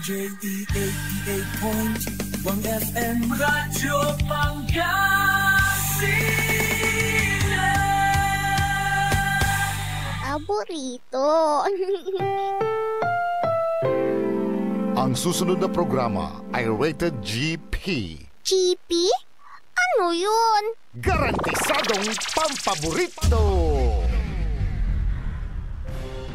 DWJE 88.1 FM Radyo Pangasinan. Paborito. Ang susunod na programa ay rated GP. GP? Ano yun? Garantisadong pampaborito!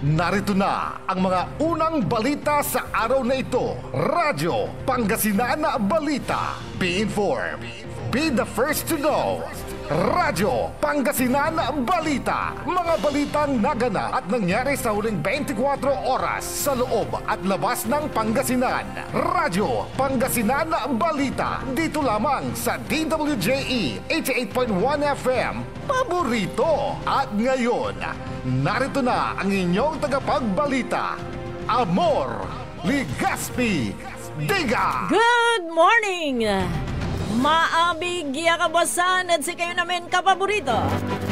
Narito na ang mga unang balita sa araw na ito. Radyo Pangasinan Balita. Be informed. Be the first to know. Radyo Pangasinan Balita. Mga balitang naganap at nangyari sa huling 24 oras sa loob at labas ng Pangasinan. Radyo Pangasinan Balita. Dito lamang sa DWJE 88.1 FM. Paborito. At ngayon, narito na ang inyong tagapagbalita, Amor Ligaspi Diga. Good morning! Maabig kabasan at si kayo namin kapaborito.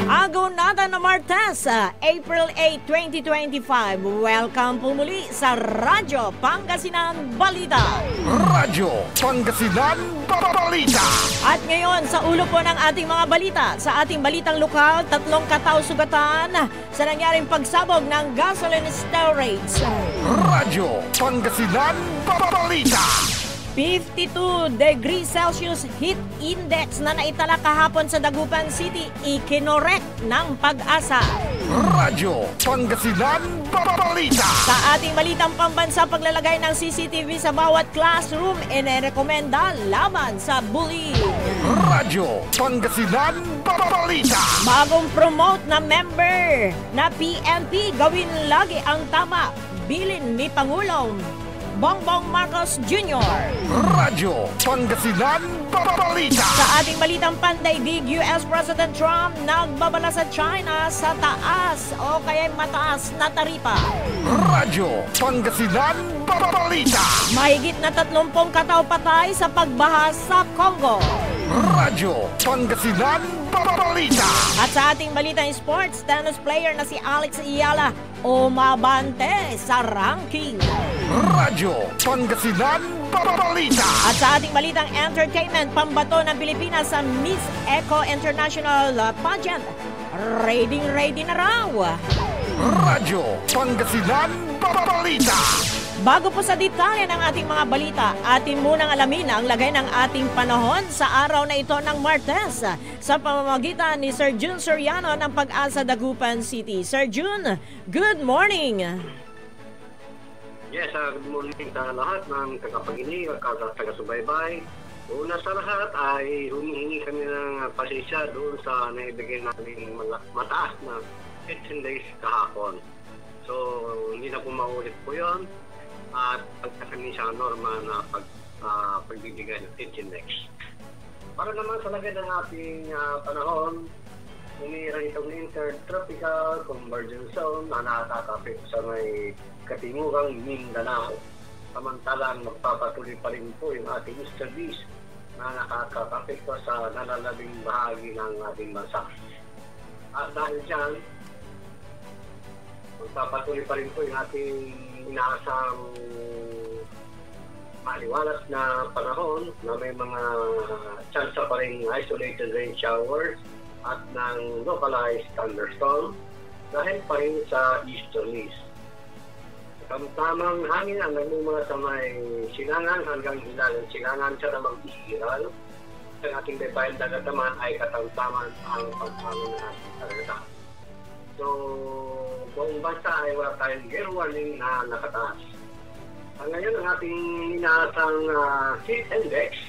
Agunatan na Martes, April 8, 2025. Welcome po muli sa Radyo Pangasinan Balita. Radyo Pangasinan Balita. At ngayon sa ulo po ng ating mga balita, sa ating balitang lokal, 3 katao sugatan sa nangyaring pagsabog ng gasoline storage. Radyo Pangasinan Balita. 52 degrees Celsius heat index na naitala kahapon sa Dagupan City, ikinorek ng Pag-asa. Radyo Pangasinan Balita. Sa ating balitang pambansa, paglalagay ng CCTV sa bawat classroom, inirekomenda laban sa bullying. Radyo Pangasinan Balita. Bagong promote na member na PNP, gawin lagi ang tama, bilin ni Pangulong Bongbong Marcos Jr. Radyo Pangasinan Balita. Sa ating balitang pandaigdig, US President Trump nagbabala sa China sa taas o kaya mataas na taripa. Radyo Pangasinan Balita. Mahigit na 30 katao patay sa pagbaha sa Congo. Radyo Pangasinan Balita. At sa ating balitang sports, tennis player na si Alex Ayala umabante sa ranking. Radyo Pangasinan Balita. At sa ating balitang entertainment, pambato ng Pilipinas sa Miss Eco International Pageant. Ready na raw. Radyo Pangasinan Balita. Bago po sa detalye ng ating mga balita, atin munang alamin ang lagay ng ating panahon sa araw na ito ng Martes sa pamamagitan ni Sir June Soriano ng Pag-asa Dagupan City. Sir June, good morning! Yes, good morning sa lahat ng tagapaginig at taga-subaybay. Una sa lahat ay humihingi kami ng pasensya doon sa naibigay namin mataas na 15 days kahapon. So, hindi na po maulit po yun. At pagkakami sa norma na pagbibigay ng 15 days. Para naman sa lagay ng ating panahon, umiira itong intertropical convergence zone na nakakapit sa may katingugang Mindanao. Samantalang magpapatuloy pa rin po yung ating easterlies na nakakapit sa nalalabing bahagi ng ating bansa. At dahil dyan, magpapatuloy pa rin po yung ating inaasang maliwalas na panahon na may mga chance pa rin isolated rain showers at ng localized thunderstorm dahil pa rin sa easterlies. Tamtamang hangin ang nagmumula sa may silangan hanggang ilalim silangan sa namang ihiral. Sa ating baybayin dagat naman ay katamtaman ang pagpangin ng ating dagat. So, buong bansa ay wala tayong gale warning na nakataas. Ngayon, ang ating inaasang heat index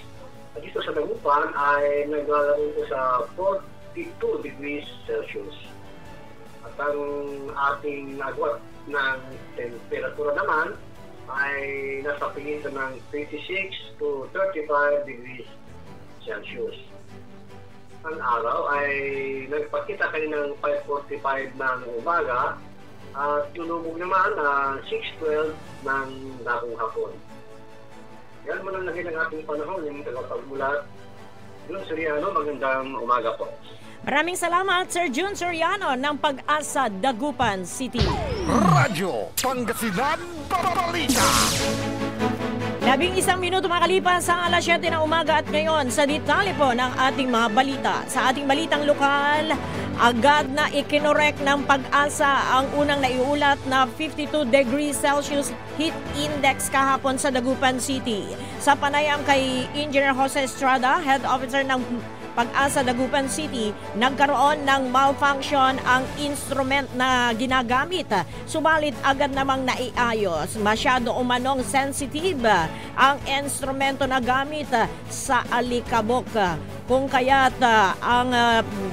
dito sa Dagupan ay naglalaro ito sa 42 degrees Celsius. At ang ating agwat ng temperatura naman ay nasa pingitan ng 26 to 35 degrees Celsius. Ang araw ay nagpakita kayo ng 5:45 ng umaga at tulumog naman na 6:12 ng dakong hapon. Yan mo lang lagay ng ating panahon, yung tagapagmulat. June Soriano, magandang umaga po. Maraming salamat, Sir June Soriano ng Pag-asa Dagupan City. Radyo Pangasinan Balita. 11 minuto makalipas sa alas 7 ng umaga at ngayon sa detalye po ng ating mga balita. Sa ating balitang lokal, agad na ikinorek ng Pag-asa ang unang naiulat na 52 degrees Celsius heat index kahapon sa Dagupan City. Sa panayam kay Engineer Jose Estrada, Head Officer ng Pag-asa Dagupan City, nagkaroon ng malfunction ang instrument na ginagamit. Subalit agad namang naiayos. Masyado umanong sensitive ang instrumento na gamit sa alikabok. Kung kaya't ang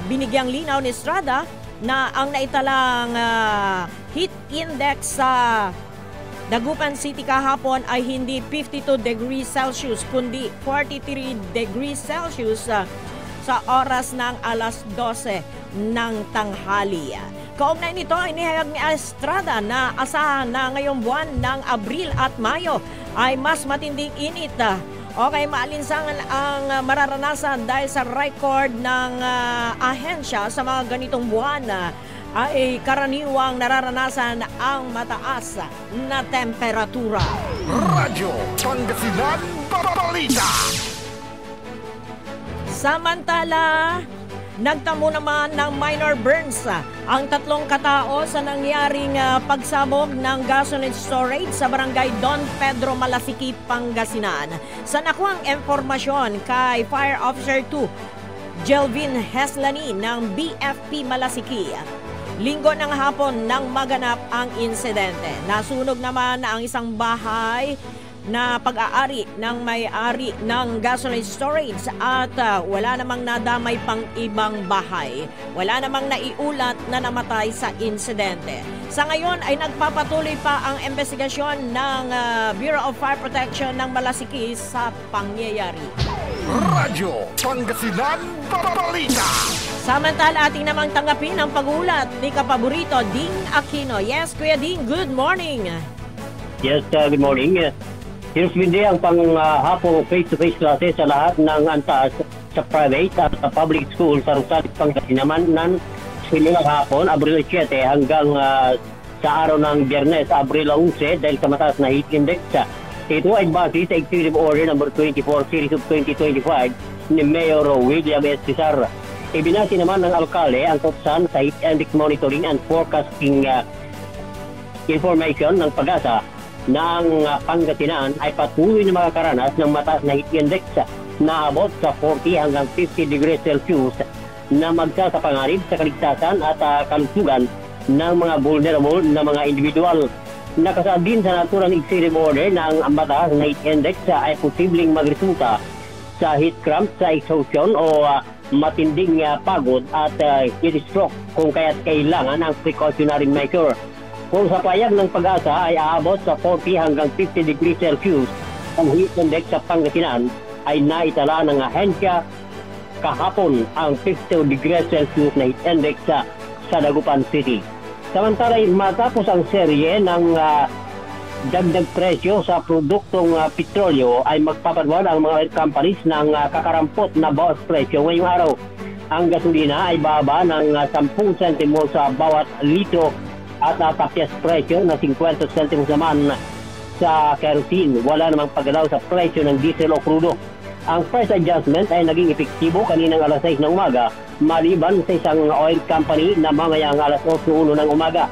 binigyang linaw ni Estrada na ang naitalang heat index sa Dagupan City kahapon ay hindi 52 degrees Celsius kundi 43 degrees Celsius sa oras ng alas 12 ng tanghali. Kaugnay nito, inihayag ni Estrada na asahan na ngayong buwan ng Abril at Mayo ay mas matinding init. Okay, maalinsangan ang mararanasan dahil sa record ng ahensya sa mga ganitong buwan ay karaniwang nararanasan ang mataas na temperatura. Radyo Pangasinan Balita. Samantala, nagtamo naman ng minor burns ang 3 katao sa nangyaring pagsabog ng gasoline storage sa barangay Don Pedro, Malasiki, Pangasinan. Sa nakuhang impormasyon kay Fire Officer 2, Jelvin Heslani ng BFP Malasiki, linggo ng hapon nang maganap ang insidente. Nasunog naman ang isang bahay na pag-aari ng may-ari ng gasoline storage at wala namang nadamay pang ibang bahay. Wala namang naiulat na namatay sa insidente. Sa ngayon ay nagpapatuloy pa ang investigasyon ng Bureau of Fire Protection ng Malasiki sa pangyayari. Radyo Pangasinan Balita. Samantala, ating namang tanggapin ang pag-ulat ni Kapaborito Ding Aquino. Yes, Kuya Ding, good morning. Yes, good morning. Sinusbindi ang panghapong face-to-face classes sa lahat ng antas sa private at public school sa Rosales, Pangasinan sinilang hapon, Abril 7 hanggang sa araw ng Biyernes, Abril 11 dahil sa mataas na heat index. Ito ay base sa Executive Order No. 24 Series of 2025 ni Mayor William S. Cesar. Ibinasi naman ng alkalde ang tuksan sa heat index monitoring and forecasting information ng Pag-asa na ang Pangasinan ay patuloy na makakaranas ng mataas na heat index na abot sa 40 hanggang 50 degrees Celsius na magsasapanganib sa kaligtasan at kalusugan ng mga vulnerable na mga individual. Nakasaad din sa naturang executive order na ang mataas na heat index ay posibleng magresulta sa heat cramp sa exhaustion o matinding pagod at heat stroke kung kaya't kailangan ang precautionary measure. Kung sa payag ng Pag-asa ay aabot sa 40 hanggang 50 degrees Celsius, ang heat index sa Pangasinan ay naitala ng ahensya kahapon ang 50 degrees Celsius na heat index sa Dagupan City. Samantala, matapos ang serye ng dagdag presyo sa produktong petrolyo ay magpapadwal ang mga oil companies ng kakarampot na bawas presyo ngayong araw. Ang gasolina ay baba ng 10 sentimo sa bawat litro at tapias presyo na 50 centimos naman sa kerosene. Wala namang paggalaw sa presyo ng diesel o crudo. Ang price adjustment ay naging epektibo kaninang alas 6 ng umaga maliban sa isang oil company na mamayang alas 8:01 ng umaga.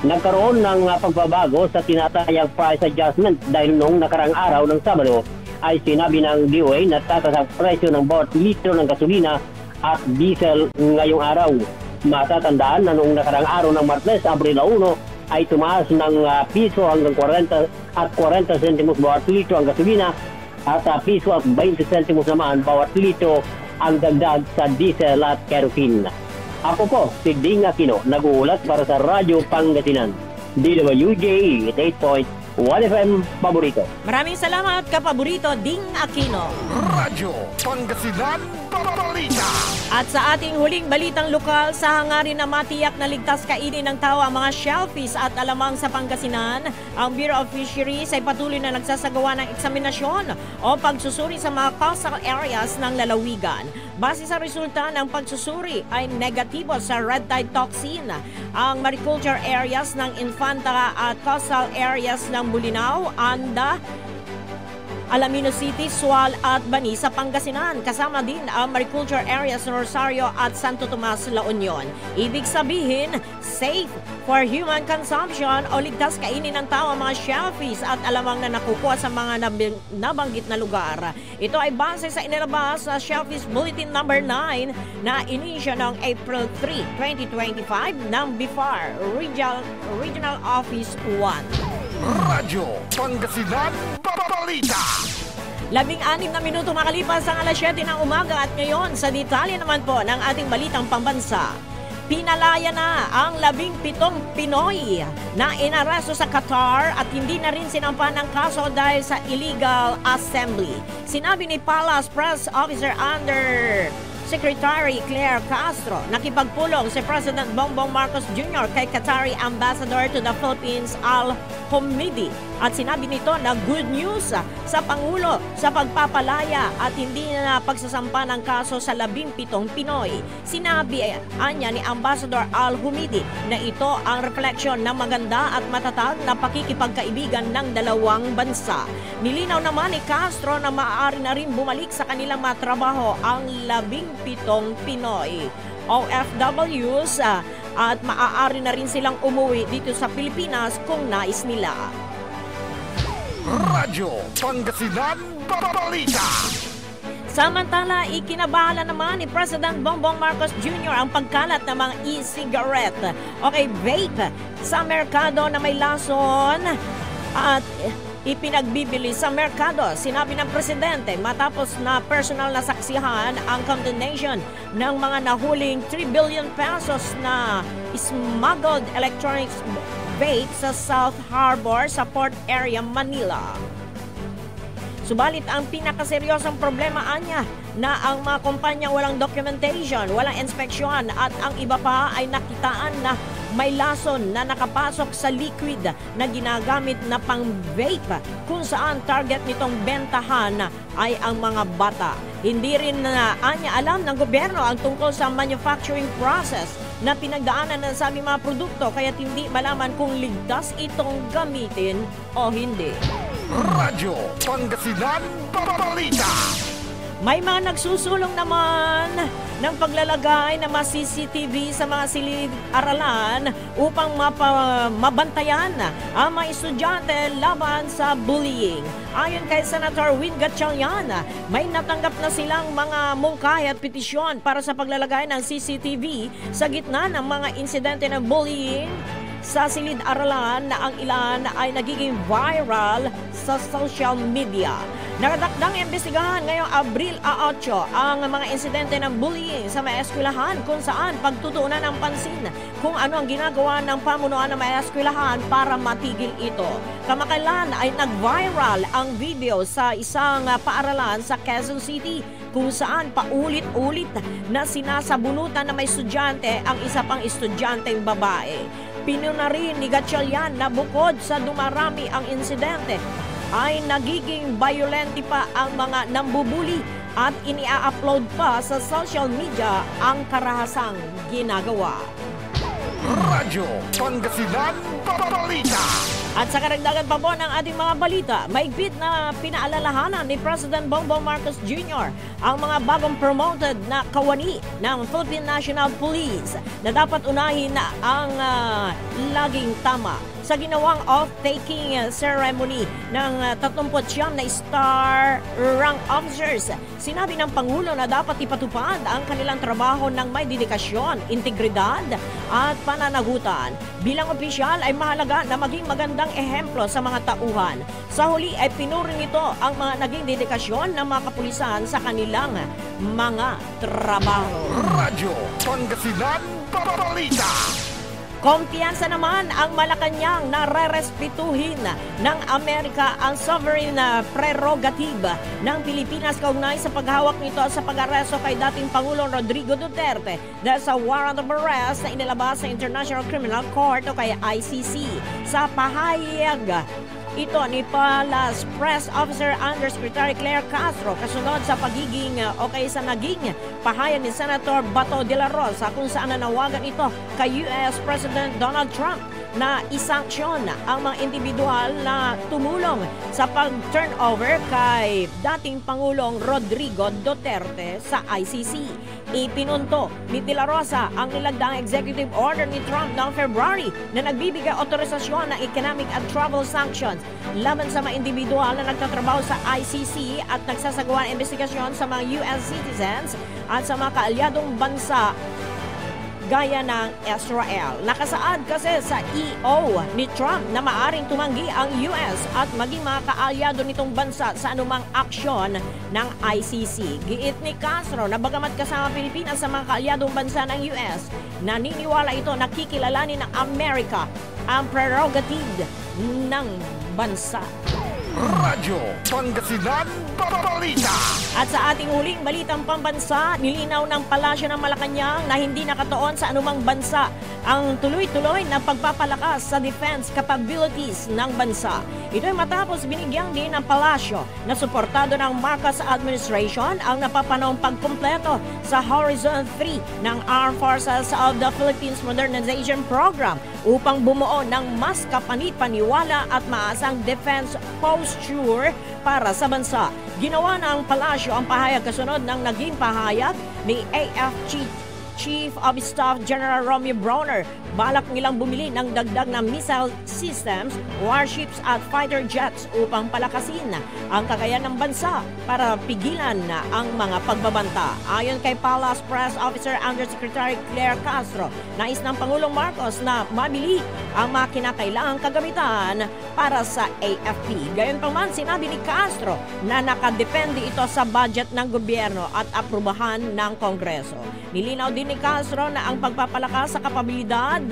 Nagkaroon ng pagbabago sa tinatayang price adjustment dahil noong nakarang araw ng Sabado ay sinabi ng DOA na tataas ang presyo ng bawat litro ng gasolina at diesel ngayong araw. Matatandaan na noong nakarang araw ng Martes, Abril 1, ay tumaas ng piso hanggang 40 at 40 sentimos bawat litro ang gasolina at piso at 20 sentimos naman bawat litro ang dagdag sa diesel at kerosene. Ako po, si Ding Aquino, nag-uulat para sa Radyo Pangasinan. DWJ 8.1 FM Paborito. Maraming salamat, Kapaborito Ding Aquino. Radyo Pangasinan Balita. At sa ating huling balitang lokal, sa hangarin na matiyak na ligtas kainin ng tao ang mga shellfish at alamang sa Pangasinan, ang Bureau of Fisheries ay patuloy na nagsasagawa ng eksaminasyon o pagsusuri sa mga coastal areas ng lalawigan. Base sa resulta ng pagsusuri ay negatibo sa red tide toxin ang mariculture areas ng Infanta at coastal areas ng Bulinaw, Anda, Alaminos City, Sual at Bani sa Pangasinan. Kasama din ang Mariculture areas ng Rosario at Santo Tomas, La Union. Ibig sabihin, safe for human consumption o ligtas kainin ng tao ang mga shellfish at alamang na nakukuha sa mga nabanggit na lugar. Ito ay base sa inilabas sa Shellfish Bulletin No. 9 na inisyo noong April 3, 2025 ng BIFAR Regional Office 1. Radyo Pangasinan Balita. 16 na minuto makalipas ang alas 7 ng umaga at ngayon sa detalye naman po ng ating balitang pambansa. Pinalaya na ang 17 Pinoy na inaresto sa Qatar at hindi na rin sinampan ng kaso dahil sa illegal assembly. Sinabi ni Palace Press Officer Under Secretary Claire Castro, nakipagpulong si President Bongbong Marcos Jr. kay Qatari Ambassador to the Philippines Al Humidi at sinabi nito na good news sa Pangulo sa pagpapalaya at hindi na pagsasampa ng kaso sa 17 Pinoy. Sinabi anya ni Ambassador Al Humidi na ito ang refleksyon ng maganda at matatag na pakikipagkaibigan ng dalawang bansa. Nilinaw naman ni Castro na maaari na rin bumalik sa kanilang matrabaho ang 17 Pinoy OFWs at maaari na rin silang umuwi dito sa Pilipinas kung nais nila. Radyo Pangasinan Balita. Samantala, ikinabahala naman ni President Bongbong Marcos Jr. ang pagkalat ng mga e-cigarette o vape sa merkado na may lason at ipinagbibili sa merkado. Sinabi ng presidente matapos na personal na saksihan ang condemnation ng mga nahuling 3 billion pesos na smuggled electronics vape sa South Harbor sa Port Area, Manila. Subalit ang pinakaseryosong problema anya na ang mga kumpanya walang documentation, walang inspeksyon at ang iba pa ay nakitaan na may lason na nakapasok sa liquid na ginagamit na pang-vape kung saan target nitong bentahan ay ang mga bata. Hindi rin na anya alam ng gobyerno ang tungkol sa manufacturing process na pinagdaanan ng sabing mga produkto kaya't hindi malaman kung ligtas itong gamitin o hindi. Radyo Pangasinan Balita. May mga nagsusulong naman ng paglalagay ng mga CCTV sa mga silid-aralan upang mabantayan ang mga estudyante laban sa bullying. Ayon kay Senator Win Gatchalian, may natanggap na silang mga mungkahi at petisyon para sa paglalagay ng CCTV sa gitna ng mga insidente ng bullying sa silid-aralan na ang ilan ay nagiging viral sa social media. Nakatakdang imbestigahan ngayong Abril 8 ang mga insidente ng bullying sa mga eskwelahan kung saan pagtutuunan ng pansin kung ano ang ginagawa ng pamunuan ng mga eskwelahan para matigil ito. Kamakailan ay nag-viral ang video sa isang paaralan sa Quezon City kung saan paulit-ulit na sinasabunutan ng may estudyante ang isa pang estudyanteng babae. Pinuna rin ni Gatchalian na bukod sa dumarami ang insidente, ay nagiging violente pa ang mga nambubuli at ini-upload pa sa social media ang karahasang ginagawa. Radyo Pangasinan Balita. At sa karagdagan pa po ng ating mga balita, maigpit na pinaalalahanan ni President Bongbong Marcos Jr. ang mga bagong promoted na kawani ng Philippine National Police na dapat unahin na ang laging tama. Sa ginawang off-taking ceremony ng 39 na star rank officers, sinabi ng Pangulo na dapat ipatupad ang kanilang trabaho ng may dedikasyon, integridad at pananagutan. Bilang opisyal ay mahalaga na maging magandang ehemplo sa mga tauhan. Sa huli ay pinuri nito ang mga naging dedikasyon ng mga kapulisan sa kanilang mga trabaho. Radyo Pangasinan Balita. Kumpiyansa naman ang Malacanang na rerespetuhin ng Amerika ang sovereign prerogative ng Pilipinas kaugnay sa paghawak nito sa pag-aresto kay dating Pangulong Rodrigo Duterte dahil sa warrant of arrest na inilabas sa International Criminal Court o kaya ICC. Sa pahayag ito ni Palace Press Officer Undersecretary Claire Castro kasunod sa pagiging sa naging pahayag ni Senator Bato de la Rosa kung saan nanawagan ito kay US President Donald Trump na isanksyon ang mga individual na tumulong sa pag-turnover kay dating Pangulong Rodrigo Duterte sa ICC. Ipinunto ni De La Rosa ang nilagdaang executive order ni Trump noong February na nagbibigay otorisasyon ng economic at travel sanctions laban sa mga individual na nagtatrabaho sa ICC at nagsasagawa ng investigasyon sa mga US citizens at sa mga kaalyadong bansa gaya ng Israel. Nakasaad kasi sa EO ni Trump na maaring tumanggi ang US at maging mga kaalyado nitong bansa sa anumang aksyon ng ICC. Giit ni Castro na bagamat kasama Pilipinas sa mga kaalyadong bansa ng US, naniniwala ito na kikilalanin ng Amerika ang prerogative ng bansa. Radyo Pangasinan Balita. At sa ating huling balitang pambansa, nilinaw ng Palasyo ng Malacanang na hindi nakatuon sa anumang bansa ang tuloy-tuloy na pagpapalakas sa defense capabilities ng bansa. Ito ay matapos binigyang din ng Palasyo na suportado ng Marcos administration ang napapanahong pagkumpleto sa Horizon 3 ng Armed Forces of the Philippines Modernization Program upang bumuo ng mas kapanit-paniwala at maasang defense posture para sa bansa. Ginawa ng Palasyo ang pahayag kasunod ng naging pahayag ni AFP Chief of Staff General Romeo Brawner. Balak nilang bumili ng dagdag na missile systems, warships at fighter jets upang palakasin ang kakayahan ng bansa para pigilan ang mga pagbabanta. Ayon kay Palace Press Officer Undersecretary Claire Castro, nais ng Pangulong Marcos na mabili ang mga kinakailangang kagamitan para sa AFP. Gayunpaman, sinabi ni Castro na nakadepende ito sa budget ng gobyerno at aprubahan ng Kongreso. Nilinaw din ni Castro na ang pagpapalakas sa kapabilidad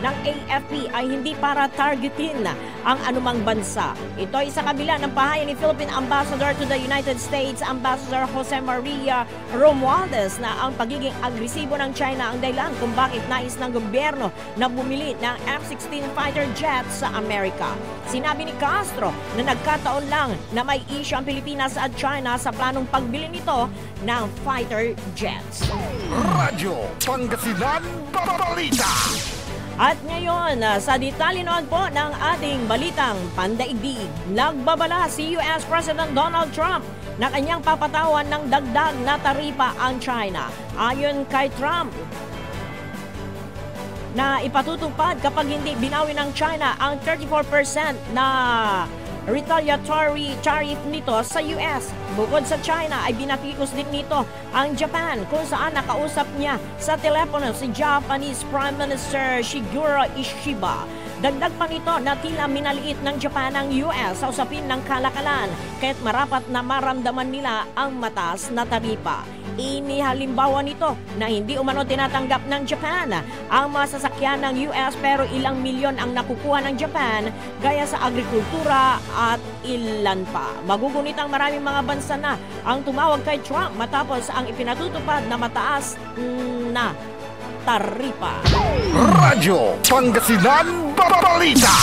ng AFP ay hindi para targetin ang anumang bansa. Ito ay sa kabila ng pahayag ni Philippine Ambassador to the United States, Ambassador Jose Maria Romualdez, na ang pagiging agresibo ng China ang dahilan kung bakit nais ng gobyerno na bumili ng F-16 fighter jets sa Amerika. Sinabi ni Castro na nagkataon lang na may issue ang Pilipinas at China sa planong pagbili nito ng fighter jets. Radyo Pangasinan Balita. At ngayon, sa detalye noon po ng ating balitang pandaigdig, nagbabala si US President Donald Trump na kanyang papatawan ng dagdag na taripa ang China. Ayon kay Trump, na ipatutupad kapag hindi binawi ng China ang 34% na retaliatory tariff nito sa US. Bukod sa China ay binatikos din nito ang Japan, kung saan nakausap niya sa telepono si Japanese Prime Minister Shigeru Ishiba. Dagdag pa nito na tila minaliit ng Japan ang US sa usapin ng kalakalan, kaya't marapat na maramdaman nila ang mataas na taripa. Inihalimbawa nito na hindi umano tinatanggap ng Japan ang mga sasakyan ng US pero ilang milyon ang nakukuha ng Japan gaya sa agrikultura at ilan pa. Magugunit ang maraming mga bansa na ang tumawag kay Trump matapos ang ipinatutupad na mataas na taripa. Radyo Pangasinan Balita.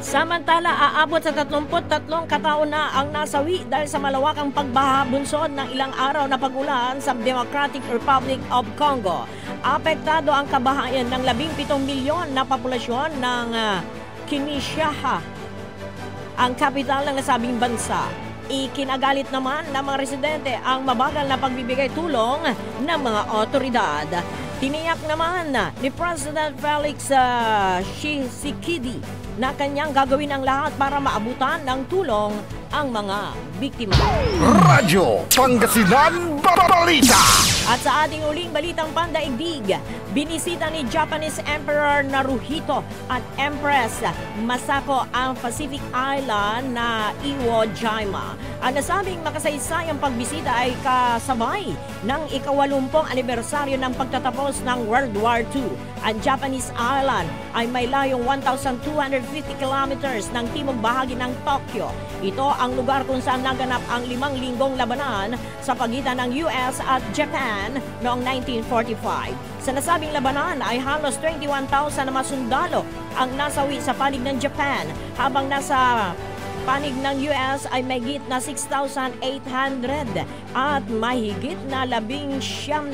Samantala, aabot sa 33 katao na ang nasawi dahil sa malawakang pagbaha bunsod ng ilang araw na pag-ulan sa Democratic Republic of Congo. Apektado ang kabahayan ng 17 milyon na populasyon ng Kinshasa, ang kapital ng nasabing bansa. Ikinagalit naman ng mga residente ang mabagal na pagbibigay tulong ng mga otoridad. Tiniyak naman ni President Felix Tshisekedi na kanyang gagawin ang lahat para maabutan ng tulong ang mga biktima. Radyo Pangasinan Balita. At sa ating uling balitang pandaigdig, binisita ni Japanese Emperor Naruhito at Empress Masako ang Pacific Island na Iwo Jima. Ang nasabing makasaysayang pagbisita ay kasabay ng ika-80 anibersaryo ng pagtatapos ng World War II. Ang Japanese Island ay may layong 1,250 kilometers ng timog bahagi ng Tokyo. Ito ang lugar kung saan naganap ang 5 linggong labanan sa pagitan ng US at Japan noong 1945. Sa nasabing labanan ay halos 21,000 na mga sundalo ang nasawi sa panig ng Japan, habang nasa panig ng US ay mahigit na 6,800 at mahigit na 19,000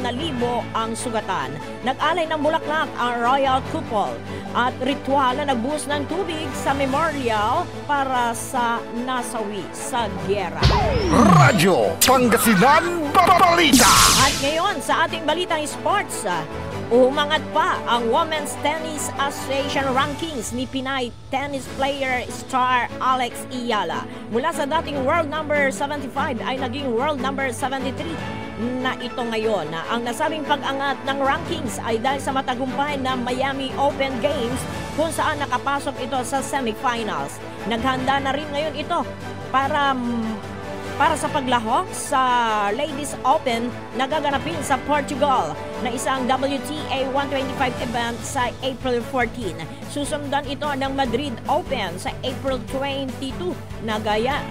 ang sugatan. Nag-alay ng bulaklak ang Royal Couple at ritual na nagbuhos ng tubig sa memorial para sa nasawi sa giyera. Radyo Pangasinan Balita. At ngayon sa ating balitang sports, umangat pa ang Women's Tennis Association rankings ni Pinay tennis player star Alex Iyala. Mula sa dating world number 75 ay naging world number 73 na ito ngayon. Ang nasabing pag-angat ng rankings ay dahil sa matagumpay na Miami Open Games kung saan nakapasok ito sa semifinals. Naghanda na rin ngayon ito para sa paglahok sa Ladies Open na gaganapin sa Portugal na isang WTA 125 event sa April 14. Susundan ito ng Madrid Open sa April 22 na gaya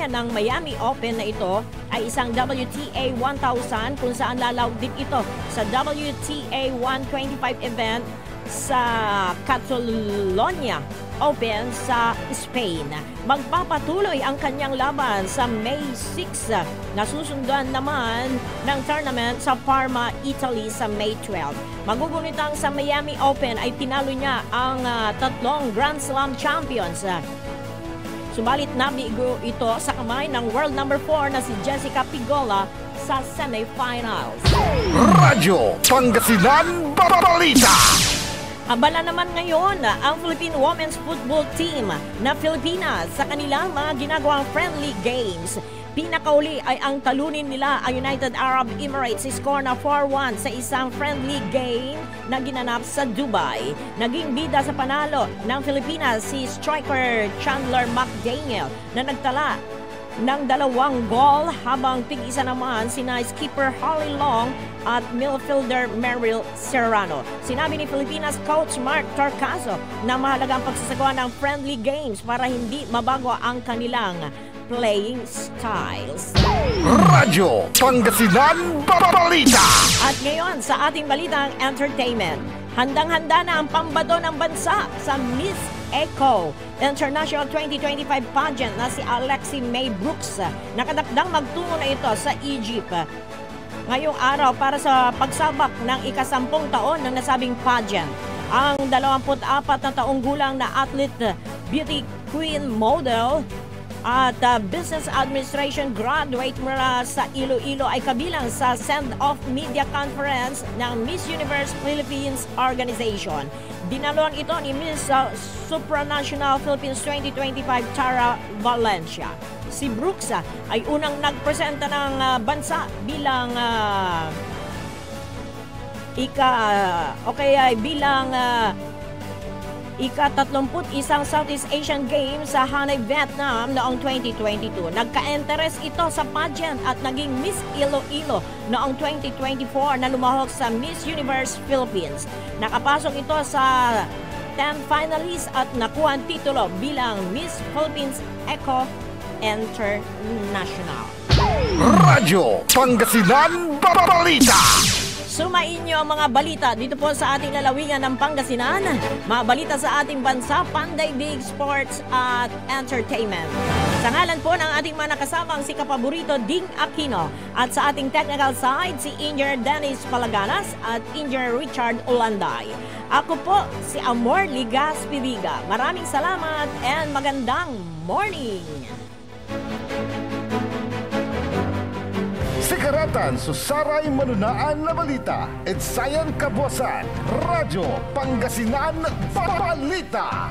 ng Miami Open na ito ay isang WTA 1000 kung saan lalawag din ito sa WTA 125 event sa Catalonia Open sa Spain. Magpapatuloy ang kanyang laban sa May 6 na susundan naman ng tournament sa Parma, Italy sa May 12. Magugunitang sa Miami Open ay tinalo niya ang tatlong Grand Slam champions. Subalit nabigo ito sa kamay ng world number 4 na si Jessica Pegula sa semifinals. Radyo Pangasinan Balita. Abala naman ngayon ang Philippine Women's Football Team na Pilipinas sa kanilang mga ginagawang friendly games. Pinakauli ay ang talunin nila ang United Arab Emirates score na 4-1 sa isang friendly game na ginanap sa Dubai. Naging bida sa panalo ng Pilipinas si striker Chandler McDaniel na nagtala ng 2 goal habang tig-isa naman sina skipper Holly Long at midfielder Meryl Serrano. Sinabi ni Pilipinas coach Mark Torcaso na mahalagang pagsasagawa ng friendly games para hindi mabago ang kanilang playing styles. Radyo Pangasinan Balita. At ngayon sa ating balitang entertainment, handang-handa na ang pambato ng bansa sa Miss Eco International 2025 pageant na si Alexi May Brooks. Nakadakdang magtungo na ito sa Egypt ngayong araw para sa pagsabak ng ika-10 taon ng nasabing pageant. Ang 24 na taong gulang na athlete, beauty queen, model at business administration graduate mula sa Iloilo ay kabilang sa send-off media conference ng Miss Universe Philippines Organization. Dinaloan ito ni Miss Supranational Philippines 2025 Tara Valencia. Si Brooks ay unang nagpresenta ng bansa bilang ika-31 Southeast Asian Games sa Hanoi, Vietnam noong 2022. Nagka-interest ito sa pageant at naging Miss Iloilo noong 2024 na lumahok sa Miss Universe Philippines. Nakapasok ito sa 10 finalists at nakuha ang titulo bilang Miss Philippines Eco International. Radyo Pangasinan Balita. Sumain niyo ang mga balita dito po sa ating lalawigan ng Pangasinan. Mga balita sa ating bansa, Panday Big Sports at Entertainment. Sa ngalan po ng ating mga nakasamang si Kapaborito Ding Aquino at sa ating technical side si Engineer Dennis Palaganas at Engineer Richard Olanday. Ako po si Amor Ligas Pibiga. Maraming salamat and magandang morning! Sikaratan susaray manunaan na balita. Etsayan Kabuasan. Radyo Pangasinan Balita.